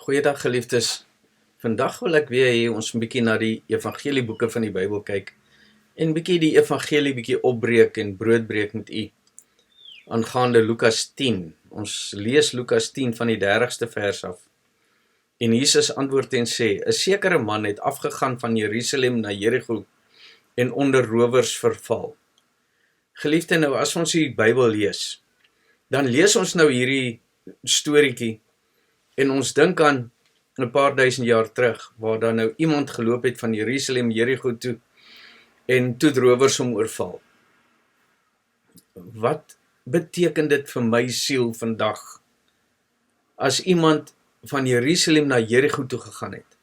Goeiedag geliefdes. Vandag wil ek weer hê ons 'n bietjie na die evangelieboeke van die Bybel kyk en bietjie die evangelie bietjie opbreek en broodbreek met u aangaande Lukas 10. Ons lees Lukas 10 van die 30ste vers af. En Jesus antwoord en sê: 'n sekere man het afgegaan van Jerusalem na Jerigo en onder rowers verval. Geliefde, nou as ons die Bybel lees, dan lees ons nou hierdie storieetjie en ons dink aan 'n paar duisend jaar terug, waar daar nou iemand geloop het van Jerusalem, Jerigo toe, en toe het rowers hom oorval. Wat beteken dit vir my siel vandag, as iemand van Jerusalem na Jerigo toe gegaan het,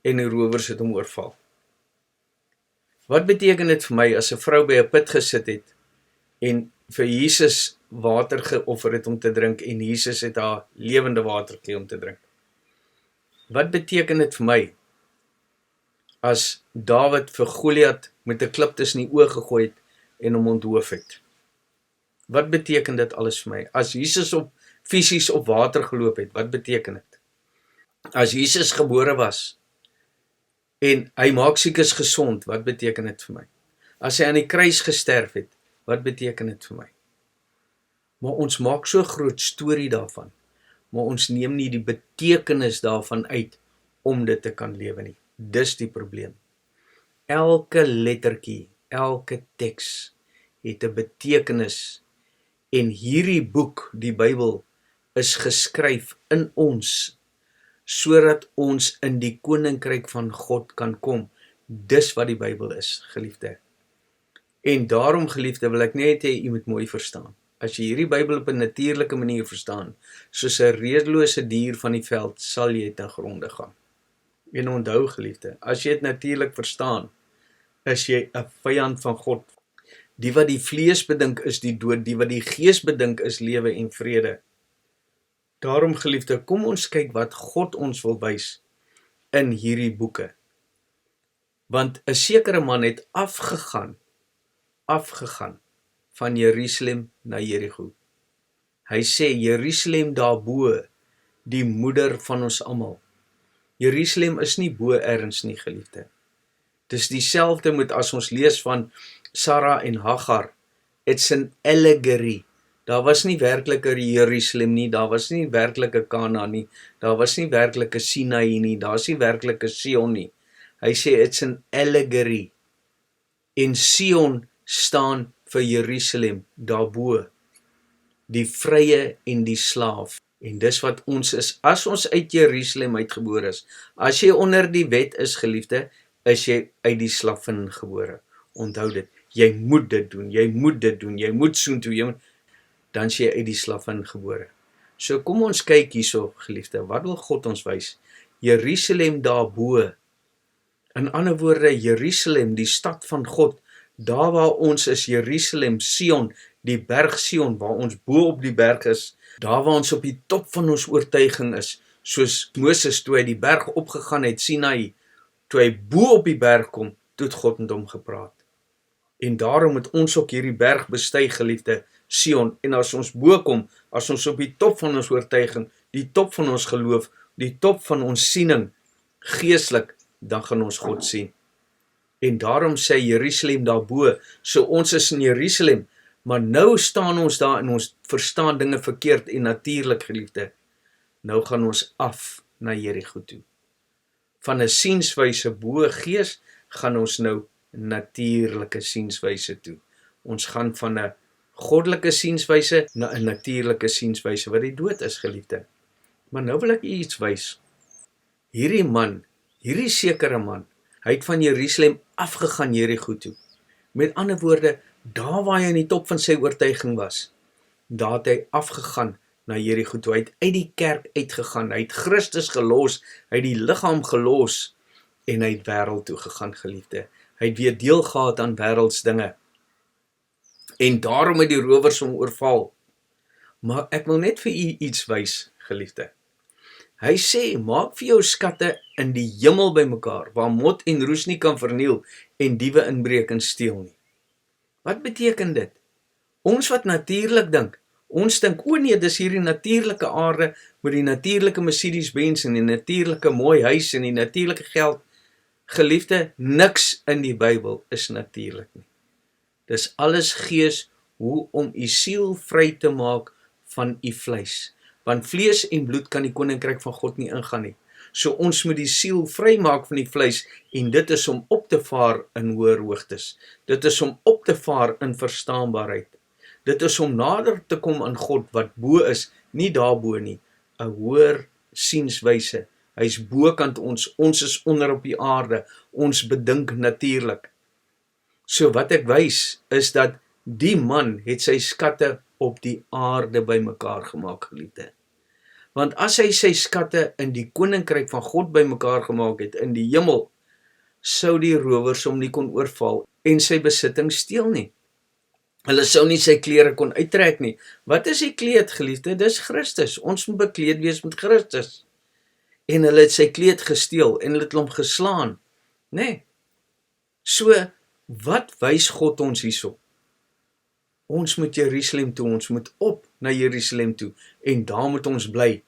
en die rowers het hom oorval? Wat beteken dit vir my, as 'n vrou by 'n put gesit het, en vir Jesus water geoffer het om te drink, en Jesus het haar lewende water gegee om te drink? Wat beteken dit vir my, as Dawid vir Goliat met 'n klip tussen die oë gegooi het, en hom onthoof het? Wat beteken dit alles vir my? As Jesus fisies op water geloop het, wat beteken dit? As Jesus gebore was, en hy maak siekes gesond, wat beteken dit vir my? As hy aan die kruis gesterf het, wat beteken dit vir my? Maar ons maak so groot storie daarvan, maar ons neem nie die betekenis daarvan uit, om dit te kan lewe nie. Dis die probleem. Elke lettertjie, elke teks, het 'n betekenis, en hierdie boek, die Bybel, is geskryf in ons, sodat ons in die koninkryk van God kan kom. Dis wat die Bybel is, geliefde. En daarom, geliefde, wil ek net hê u moet mooi verstaan. As jy hierdie Bybel op 'n natuurlike manier verstaan, soos 'n redelose dier van die veld, sal jy ten gronde gaan. En onthou, geliefde, as jy dit natuurlik verstaan, is jy 'n vyand van God. Die wat die vlees bedink is die dood, die wat die gees bedink is lewe en vrede. Daarom, geliefde, kom ons kyk wat God ons wil wys in hierdie boeke. Want 'n sekere man het afgegaan van Jerusalem na Jerigo. Hy sê, Jerusalem daarbo, die moeder van ons almal. Jerusalem is nie bo ergens nie, geliefde. Dis dieselfde met as ons lees van Sarah en Hagar. It's an allegory. Daar was nie werklike Jerusalem nie, daar was nie werklike Kanaan nie, daar was nie werklike Sinai nie, daar is nie werklike Sion nie. Hy sê, it's an allegory. En Sion staan vir Jerusalem, daarbo, die vrye en die slaaf. En dis wat ons is, as ons uit Jerusalem uitgebore is. As jy onder die wet is, geliefde, is jy uit die slavin gebore. Onthou dit, jy moet dit doen, jy moet dit doen, jy moet soontoe, dan is jy uit die slavin gebore. So kom ons kyk hierso, geliefde, wat wil God ons wys? Jerusalem daarbo. In ander woorde, Jerusalem, die stad van God, daar waar ons is, Jerusalem, Sion, die berg Sion, waar ons bo op die berg is, daar waar ons op die top van ons oortuiging is, soos Moses, toe hy die berg opgegaan het, Sinai, toe hy bo op die berg kom, toe het God met hom gepraat. En daarom moet ons ook hierdie berg bestyg, geliefde, Sion, en as ons bo kom, as ons op die top van ons oortuiging, die top van ons geloof, die top van ons siening, geestelik, dan gaan ons God sien. En daarom sê Jerusalem daarbo, so ons is in Jerusalem, maar nou staan ons daar en ons verstaan dinge verkeerd en natuurlik, geliefde. Nou gaan ons af na Jerigo toe. Van 'n sienswyse bo gees, gaan ons nou natuurlike sienswyse toe. Ons gaan van 'n goddelike sienswyse na 'n natuurlike sienswyse, wat die dood is, geliefde. Maar nou wil ek u iets wys. Hierdie sekere man, hy het van Jerusalem afgegaan Jerigo toe. Met ander woorde, daar waar hy aan die top van sy oortuiging was, daar het hy afgegaan na Jerigo toe. Hy het uit die kerk uitgegaan, hy het Christus gelos, hy het die liggaam gelos, en hy het wêreld toe gegaan, geliefde. Hy het weer deel gehad aan wêreldsdinge. En daarom het die rowers hom oorval. Maar ek wil net vir u iets wys, geliefde. Hy sê, maak vir jou skatte in die hemel bymekaar, waar mot en roes nie kan verniel, en diewe inbreek en steel nie. Wat beteken dit? Ons wat natuurlik dink, Ons dink, o nee, dis hierdie natuurlike aarde met die natuurlike Mercedes-Benz en die natuurlike mooi huis en die natuurlike geld. Geliefde, niks in die Bybel is natuurlik nie. Dis alles gees hoe om u siel vry te maak van u vleis. Want vlees en bloed kan die koninkryk van God nie ingaan nie. So ons moet die siel vrymaak van die vleis en dit is om op te vaar in hoër hoogtes. Dit is om op te vaar in verstaanbaarheid. Dit is om nader te kom aan God wat bo is, nie daarbo nie. 'n hoër sienswyse. Hy is bokant ons is onder op die aarde, ons bedink natuurlik. So wat ek wys is dat die man het sy skatte op die aarde bymekaar gemaak, geliefde. Want as hy sy skatte in die koninkryk van God bymekaar gemaak het, in die hemel, sou die rowers hom nie kon oorval en sy besitting steel nie. Hulle sou nie sy klere kon uittrek nie. Wat is die kleed, geliefde? Dis Christus. Ons moet bekleed wees met Christus. En hulle het sy kleed gesteel en hulle het hom geslaan. Nee. So, wat wys God ons hierso? Ons moet Jerusalem toe, ons moet op na Jerusalem toe en daar moet ons bly.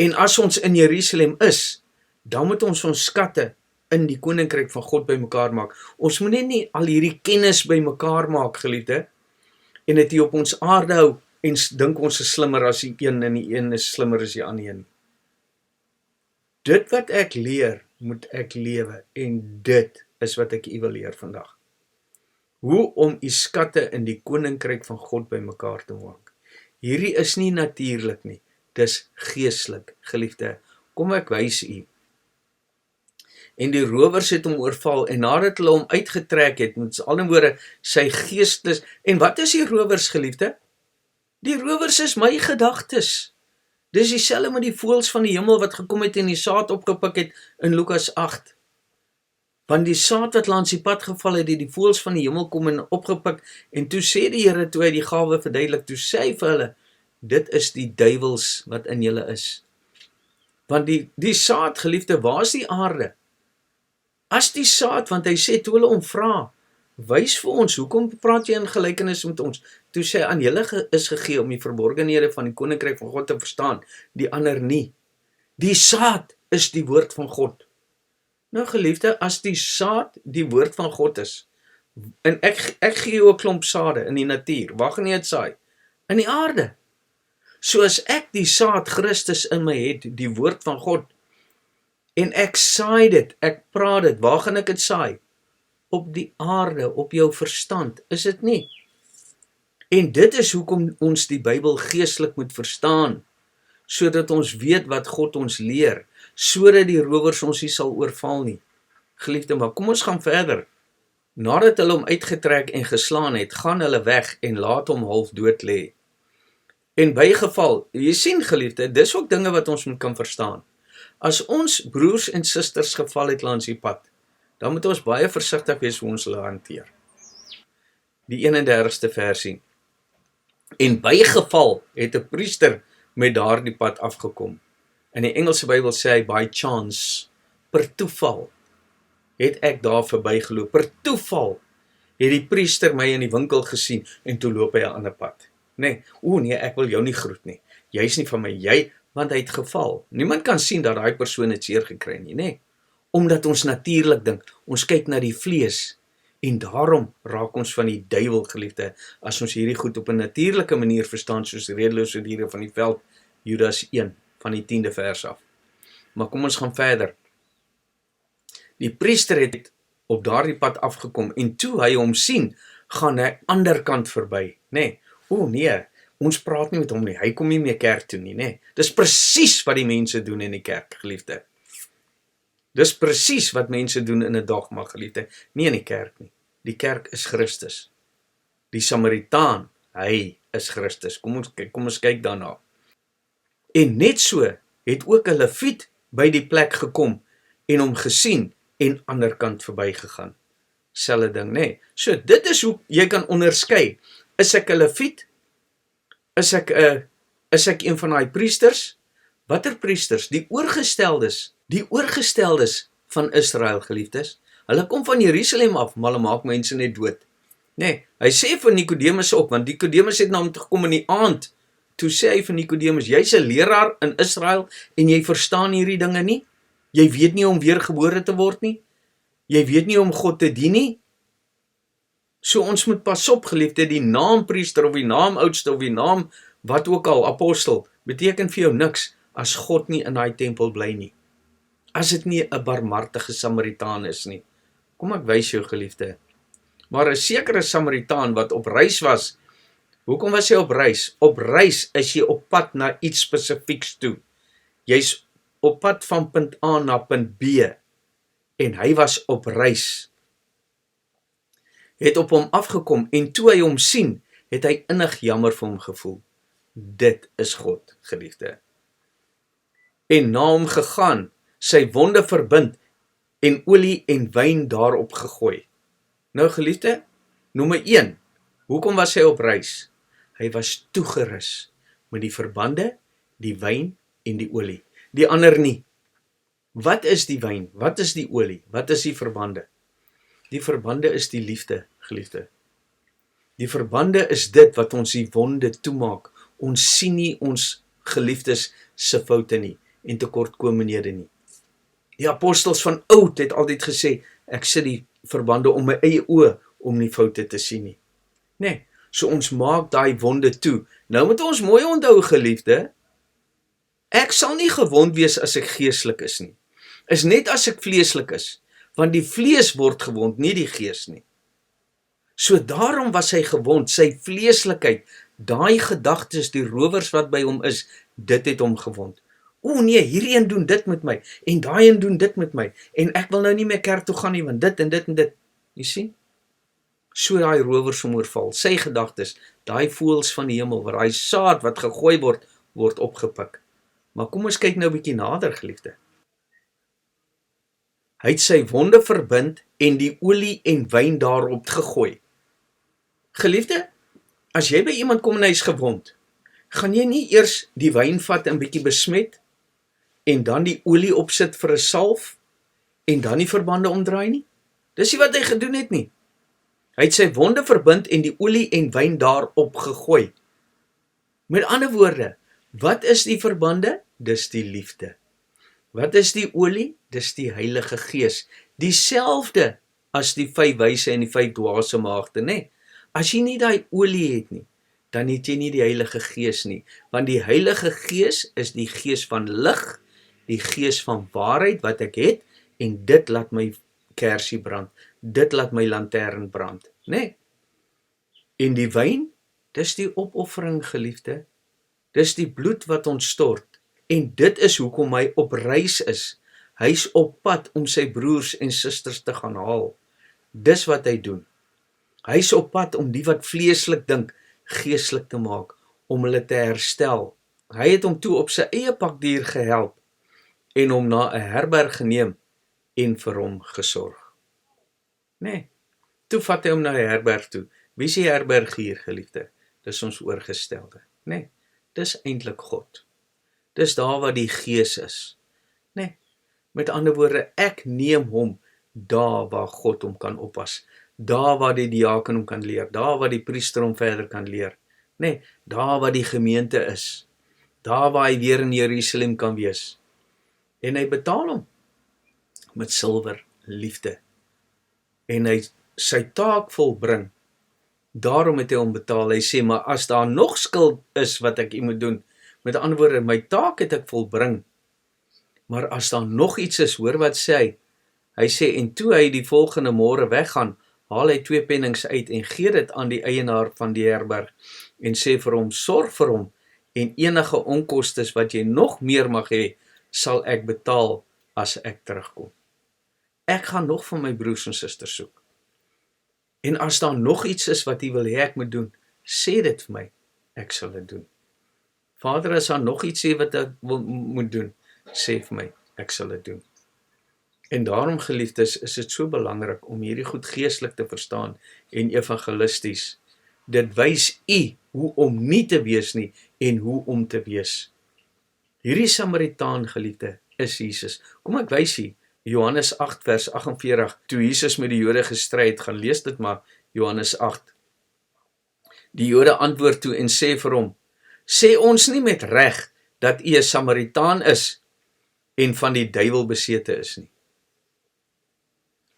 En as ons in Jerusalem is, dan moet ons skatte in die koninkryk van God bymekaar maak. Ons moet nie al hierdie kennis bymekaar maak, geliefde, en dit hier op ons aarde hou en dink ons is slimmer as die een en die een is slimmer as die ander een. Dit wat ek leer, moet ek lewe en dit is wat ek u wil leer vandag. Hoe om u skatte in die koninkryk van God bymekaar te maak. Hierdie is nie natuurlik nie, dis geestelik, geliefde. Kom ek wys u. En die rowers het hom oorval en nadat hulle hom uitgetrek het, met al die woorde, sy geestes, en wat is die rowers, geliefde? Die rowers is my gedagtes. Dis dieselfde met die voëls van die hemel wat gekom het en die saad opgepik het in Lukas 8. Want die saad wat langs die pad geval het, die voëls van die hemel kom en opgepik, en toe sê die Here, toe hy die gawe verduidelik, toe sê hy vir hulle, dit is die duiwels wat in julle is. Want die saad, geliefde, waar is die aarde? As die saad, want hy sê, toe hulle hom vra, wys vir ons, hoekom praat jy in gelykenis met ons? Toe sê, aan julle is gegee om die verborgenhede van die koninkryk van God te verstaan, die ander nie. Die saad is die woord van God. Nou geliefde, as die saad die woord van God is, en ek gee jou 'n klomp sade in die natuur, waar gaan jy dit saai? In die aarde. So as ek die saad Christus in my het, die woord van God, en ek saai dit, ek praat dit, waar gaan ek dit saai? Op die aarde, op jou verstand, is dit nie? En dit is hoekom ons die Bybel geestelik moet verstaan, sodat ons weet wat God ons leer, sodat die rowers ons nie sal oorval nie. Geliefde, maar kom ons gaan verder. Nadat hulle hom uitgetrek en geslaan het, gaan hulle weg en laat hom half dood lê. En bygeval, jy sien geliefde, dis ook dinge wat ons moet kan verstaan. As ons broers en susters geval het langs die pad, dan moet ons baie versigtig wees hoe ons hulle hanteer. Die 31ste versie. En bygeval het 'n priester met daardie pad afgekom. In die Engelse Bybel sê hy by chance, per toeval, het ek daar verbygeloop. Per toeval het die priester my in die winkel gesien en toe loop hy 'n ander pad. Nee, ek wil jou nie groet nie. Jy's nie van my, want hy het geval. Niemand kan sien dat daai persoon het seer gekry nie, nee. Omdat ons natuurlik dink, ons kyk na die vlees. En daarom raak ons van die duiwel, geliefde, as ons hierdie goed op 'n natuurlike manier verstaan, soos die redelose diere van die veld, Judas 1, van die 10de vers af. Maar kom ons gaan verder. Die priester het op daardie pad afgekom, en toe hy hom sien, gaan hy ander kant verby, nee. Ons praat nie met hom nie, hy kom nie meer kerk toe nie, nee. Dis presies wat die mense doen in die kerk, geliefde. Dis presies wat mense doen in 'n dogma, geliefde, nie in die kerk nie. Die kerk is Christus. Die Samaritaan, hy is Christus. Kom ons kyk daarna. En net so het ook 'n Lewiet by die plek gekom en hom gesien en ander kant verby gegaan. Selfde ding, nee. So dit is hoe jy kan onderskei. Is ek 'n Lewiet? Is ek een van daai priesters? Watter priesters? Die oorgesteldes van Israel, geliefdes. Hulle kom van Jerusalem af, maar hulle maak mense net dood. Nee, hy sê vir Nikodemus ook, want Nikodemus het na hom toe gekom in die aand. Toe sê hy vir Nikodemus, jy's 'n leraar in Israel en jy verstaan hierdie dinge nie? Jy weet nie om weergebore te word nie? Jy weet nie om God te dien nie? So ons moet pas op, geliefde, die naam priester of die naam oudste of die naam wat ook al, apostel, beteken vir jou niks as God nie in daai tempel bly nie. As dit nie 'n barmhartige Samaritaan is nie. Kom ek wys jou, geliefde. Maar 'n sekere Samaritaan wat op reis was, hoekom was hy op reis? Op reis is jy op pad na iets spesifieks toe. Jy's op pad van punt A na punt B. En hy was op reis. Het op hom afgekom en toe hy hom sien, het hy innig jammer vir hom gevoel. Dit is God, geliefde. En na hom gegaan, sy wonde verbind en olie en wyn daarop gegooi. Nou geliefde, nommer 1, hoekom was hy op reis? Hy was toegerus met die verbande, die wyn en die olie. Die ander nie. Wat is die wyn? Wat is die olie? Wat is die verbande? Die verbande is die liefde, geliefde. Die verbande is dit wat ons die wonde toemaak. Ons sien nie ons geliefdes se foute nie en tekortkominghede nie. Die apostels van oud het altyd gesê, ek sit die verbande om my eie oë om nie foute te sien nie. Nee, so ons maak daai wonde toe. Nou moet ons mooi onthou, geliefde, ek sal nie gewond wees as ek geestelik is nie. Is net as ek vleeslik is, want die vlees word gewond, nie die gees nie. So daarom was hy gewond, sy vleeslikheid, daai gedagtes, die rowers wat by hom is, dit het hom gewond. O nee, hierdie een doen dit met my, en daai een doen dit met my, en ek wil nou nie meer kerk toe gaan nie, want dit en dit en dit. Jy sien? So daai rowers hom oorval, sy gedagtes, daai voëls van die hemel, waar daai saad wat gegooi word, word opgepik. Maar kom ons kyk nou 'n bietjie nader, geliefde. Hy het sy wonde verbind en die olie en wyn daarop gegooi. Geliefde, as jy by iemand kom en hy is gewond, gaan jy nie eers die wyn vat en bietjie besmet en dan die olie opsit vir 'n salf en dan die verbande omdraai nie? Dis nie wat hy gedoen het nie. Hy het sy wonde verbind en die olie en wyn daarop gegooi. Met ander woorde, wat is die verbande? Dis die liefde. Wat is die olie? Dis die Heilige Gees. Dieselfde as die 5 wyse en die 5 dwaase maagde, nê? As jy nie daai olie het nie, dan het jy nie die Heilige Gees nie, want die Heilige Gees is die Gees van lig, die Gees van waarheid wat ek het, en dit laat my kersie brand, dit laat my lantern brand, nê? En die wyn, dis die opoffering, geliefde, dis die bloed wat ons stort, en dit is hoekom hy op reis is. Hy's op pad om sy broers en susters te gaan haal. Dis wat hy doen. Hy's op pad om die wat vleeslik dink, geestelik te maak, om hulle te herstel. Hy het hom toe op sy eie pakdier gehelp, en hom na 'n herberg geneem, en vir hom gesorg. Nee, toe vat hy hom na 'n herberg toe. Wie is die herberg hier, geliefde? Dis ons oorgestelde. Nee, dis eintlik God. Dis daar waar die Gees is. Nee, met ander woorde, ek neem hom daar waar God hom kan oppas. Daar waar die diaken hom kan leer, daar waar die priester hom verder kan leer. Nee, daar waar die gemeente is. Daar waar hy weer in Jerusalem kan wees. En hy betaal hom met silwer, liefde. En hy sy taak volbring. Daarom het hy hom betaal. Hy sê, maar as daar nog skuld is wat ek moet doen, met ander woorde, my taak het ek volbring. Maar as daar nog iets is, hoor wat sê hy? Hy sê, en toe hy die volgende môre weggaan, haal hy 2 pennings uit en gee dit aan die eienaar van die herberg en sê vir hom, sorg vir hom en enige onkostes wat jy nog meer mag hê, sal ek betaal as ek terugkom. Ek gaan nog van my broers en susters soek. En as daar nog iets is wat jy wil hê ek moet doen, sê dit vir my, ek sal dit doen. Vader, as daar nog iets is wat ek moet doen, sê vir my, ek sal dit doen. En daarom, geliefdes, is dit so belangrik om hierdie goed geestelik te verstaan en evangelisties. Dit wys u hoe om nie te wees nie en hoe om te wees. Hierdie Samaritaan, geliefde, is Jesus. Kom ek wys u, Johannes 8 vers 48, toe Jesus met die Jode gestry het, gaan lees dit maar, Johannes 8. Die Jode antwoord toe en sê vir hom, sê ons nie met reg dat u 'n Samaritaan is en van die duiwel besete is nie.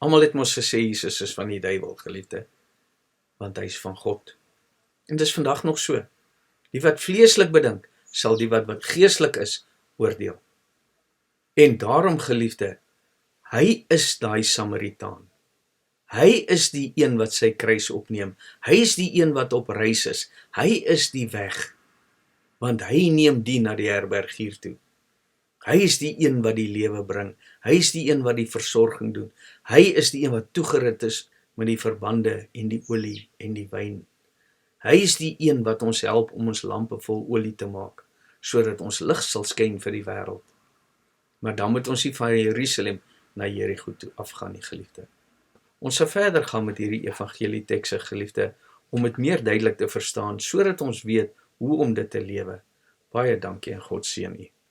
Almal het mos gesê Jesus is van die duiwel, geliefde, want hy is van God. En dis vandag nog so. Die wat vleeslik bedink, sal die wat geestelik is, oordeel. En daarom, geliefde, hy is daai Samaritaan. Hy is die een wat sy kruis opneem. Hy is die een wat op reis is. Hy is die weg, want hy neem die na die herbergier toe. Hy is die een wat die lewe bring. Hy is die een wat die versorging doen. Hy is die een wat toegerus is met die verbande en die olie en die wyn. Hy is die een wat ons help om ons lampe vol olie te maak, sodat ons lig sal skyn vir die wêreld. Maar dan moet ons nie van Jerusalem na Jerigo toe afgaan nie, geliefde. Ons sal verder gaan met hierdie evangelietekste, geliefde, om dit meer duidelik te verstaan, sodat ons weet hoe om dit te lewe. Baie dankie en God seën u.